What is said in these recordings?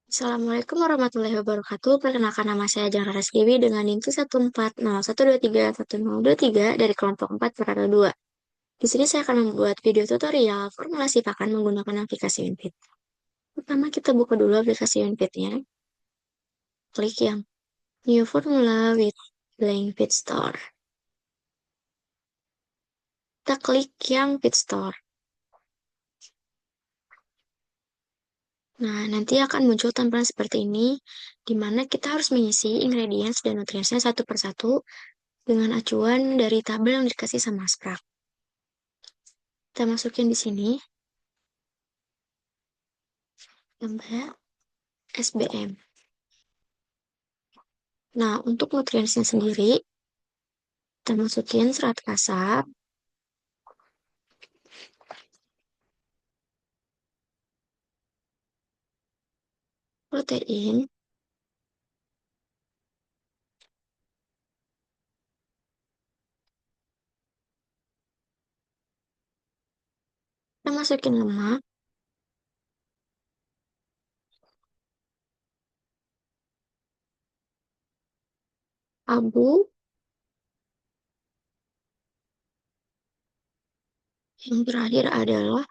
Assalamualaikum warahmatullahi wabarakatuh. Perkenalkan nama saya Jang Raras Dewi dengan NIM 140123123 dari kelompok 4 Parada 2. Di sini saya akan membuat video tutorial formulasi pakan menggunakan aplikasi Winfit. Pertama kita buka dulu aplikasi Winfit-nya. Klik yang New Formula with Blank Feed Store. Kita klik yang Feed Store. Nah, nanti akan muncul tampilan seperti ini, di mana kita harus mengisi ingredients dan nutriensnya satu persatu dengan acuan dari tabel yang dikasih sama Sprak. Kita masukin di sini, tambah SBM. Nah, untuk nutriensnya sendiri, kita masukin serat kasar, protein, kita masukin lemak, abu, yang terakhir adalah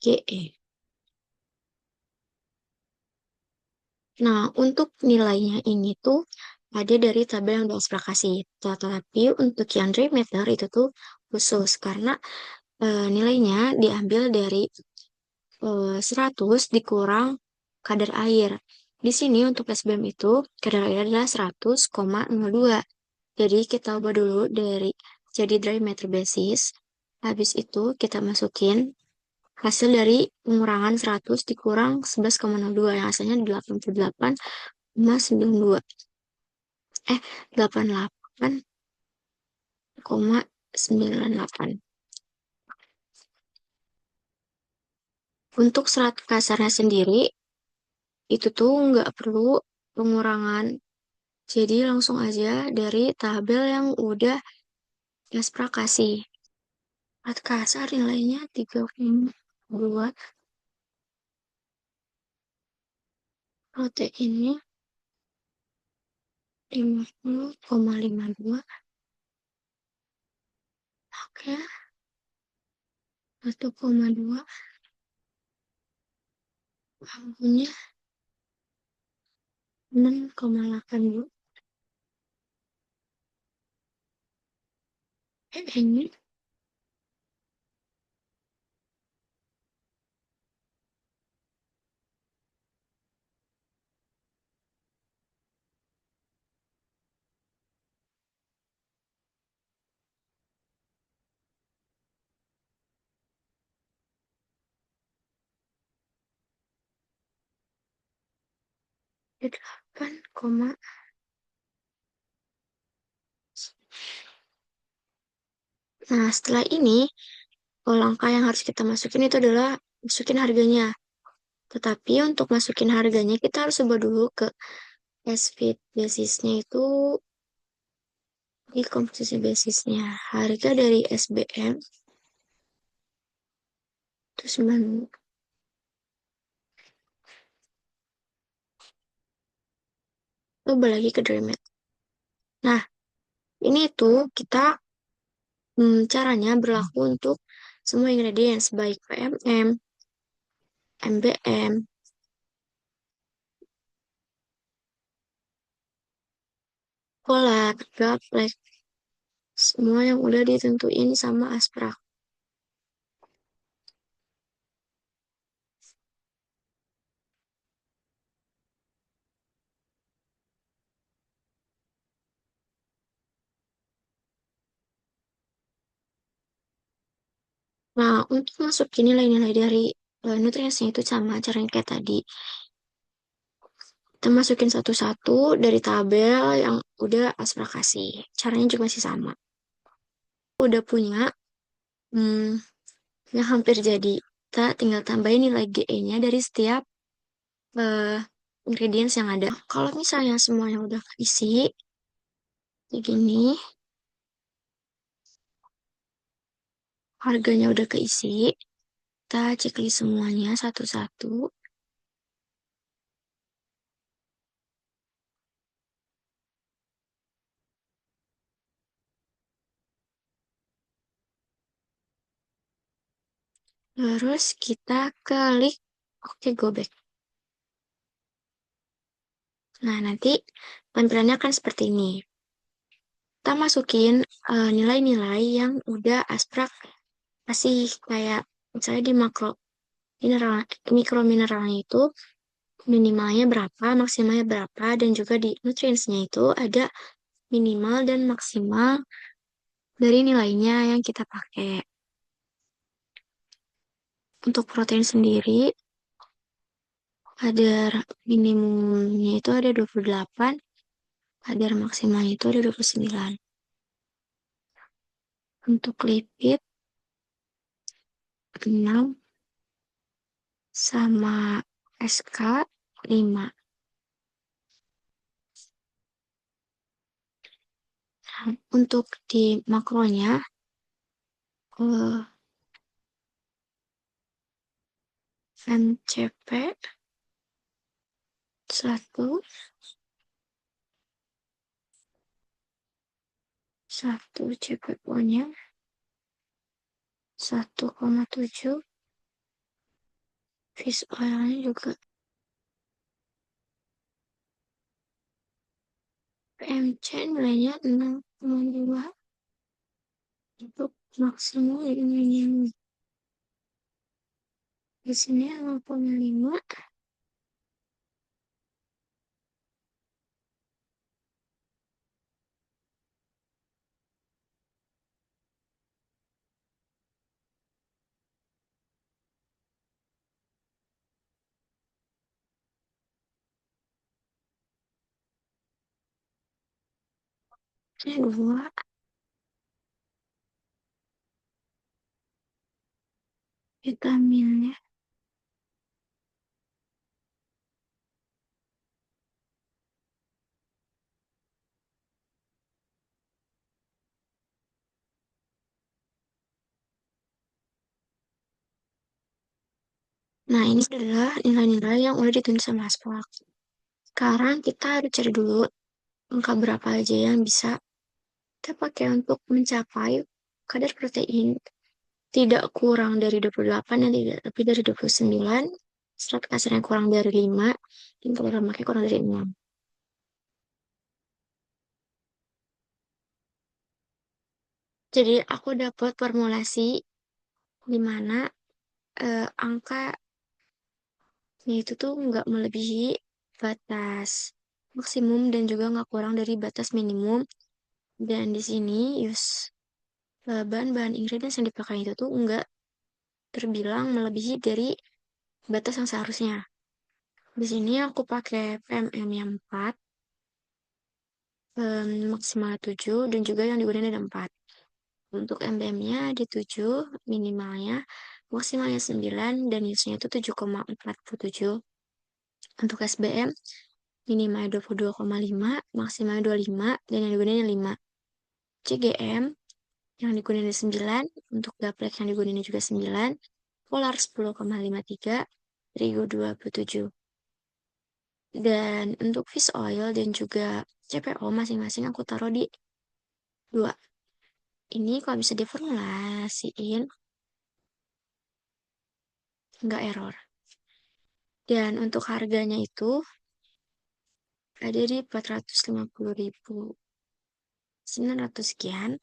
GE. Nah, untuk nilainya ini tuh ada dari tabel yang udah Sprak kasih. Tetapi untuk yang dry matter itu tuh khusus karena nilainya diambil dari 100 dikurang kadar air. Di sini untuk SBM itu kadar air adalah 100,02. Jadi kita ubah dulu dari jadi dry matter basis. Habis itu kita masukin hasil dari pengurangan 100 dikurang 11,02 yang asalnya 88,92. 88,98. Untuk serat kasarnya sendiri, itu tuh nggak perlu pengurangan. Jadi langsung aja dari tabel yang udah Yaspra kasih. Serat kasar nilainya 32, proteinnya 50,52. Oke, 1,2. Ampunnya 6,82. Ini delapan koma. Nah, setelah ini, langkah yang harus kita masukin itu adalah masukin harganya. Tetapi untuk masukin harganya, kita harus coba dulu ke SFIT basisnya itu di komposisi basisnya. Harga dari SBM itu 9. Coba lagi ke Dreamet. Nah, ini tuh kita caranya berlaku untuk semua ingredients, baik PMM, MBM, folat, gaplek, semua yang udah ditentuin sama Asprak. Nah, untuk masukin nilai-nilai dari nutriensnya itu sama caranya kayak tadi. Kita masukin satu-satu dari tabel yang udah Asprak kasih. Caranya juga masih sama. Udah punya hmm, yang hampir jadi. Kita tinggal tambahin nilai GE-nya dari setiap eh, ingredients yang ada. Kalau misalnya semuanya udah keisi, kayak gini, harganya udah keisi, kita checklist semuanya satu-satu. Terus kita klik oke go back. Nah, nanti tampilannya akan seperti ini. Kita masukin nilai-nilai yang udah Asprak kasih kayak misalnya di makro mineral, mikro mineralnya itu minimalnya berapa, maksimalnya berapa, dan juga di nutrientsnya itu ada minimal dan maksimal dari nilainya yang kita pakai. Untuk protein sendiri, kadar minimumnya itu ada 28, kadar maksimalnya itu ada 29. Untuk lipid, 6, sama SK, 5. Nah, untuk di makronya, eh, MCP 1, 1 CPO-nya 1,7, fish oil-nya juga PMC nilainya 6,2, untuk maksimum ini di sini 0,5. Ini 2 vitaminnya. Nah, ini adalah nilai-nilai yang udah ditulis sama Asprak. Sekarang kita harus cari dulu angka berapa aja yang bisa kita pakai untuk mencapai kadar protein tidak kurang dari 28 dan tidak lebih dari 29, serat kasarnya kurang dari 5, dan kalau lemaknya kurang dari 6. Jadi aku dapat formulasi di mana angkanya itu tuh nggak melebihi batas maksimum dan juga nggak kurang dari batas minimum. Dan di sini bahan-bahan ingredients yang dipakai itu tuh nggak terbilang melebihi dari batas yang seharusnya. Di sini aku pakai PMM yang 4, maksimal 7, dan juga yang digunakan ada 4. Untuk MBM-nya di 7, minimalnya, maksimalnya 9, dan use-nya itu 7,47. Untuk SBM, minimalnya 22,5, maksimalnya 25, dan yang digunakan 5. CGM, yang digunakan 9, untuk gaplek yang digunakan juga 9, Polar 10,53, Terigu 27. Dan untuk fish oil dan juga CPO masing-masing aku taruh di 2. Ini kalau bisa diformulasiin, nggak error. Dan untuk harganya itu ada di 450.900 sekian.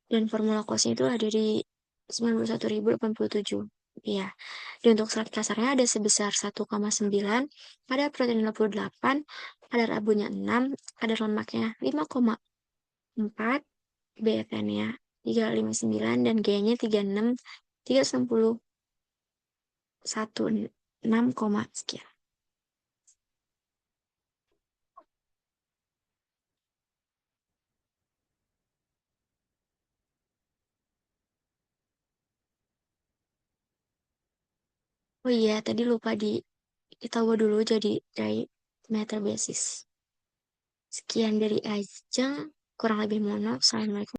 Dan formula cost-nya itu ada di 91.087. Iya. Dan untuk serat kasarnya ada sebesar 1,9, kadar protein 58, kadar abunya 6, kadar lemaknya 5,4, BFN-nya 359, dan G-nya 36, 361,6, sekian. Oh iya, tadi lupa ditahu dulu jadi diameter basis. Sekian dari Ajeng, kurang lebih mohon maaf. Assalamualaikum.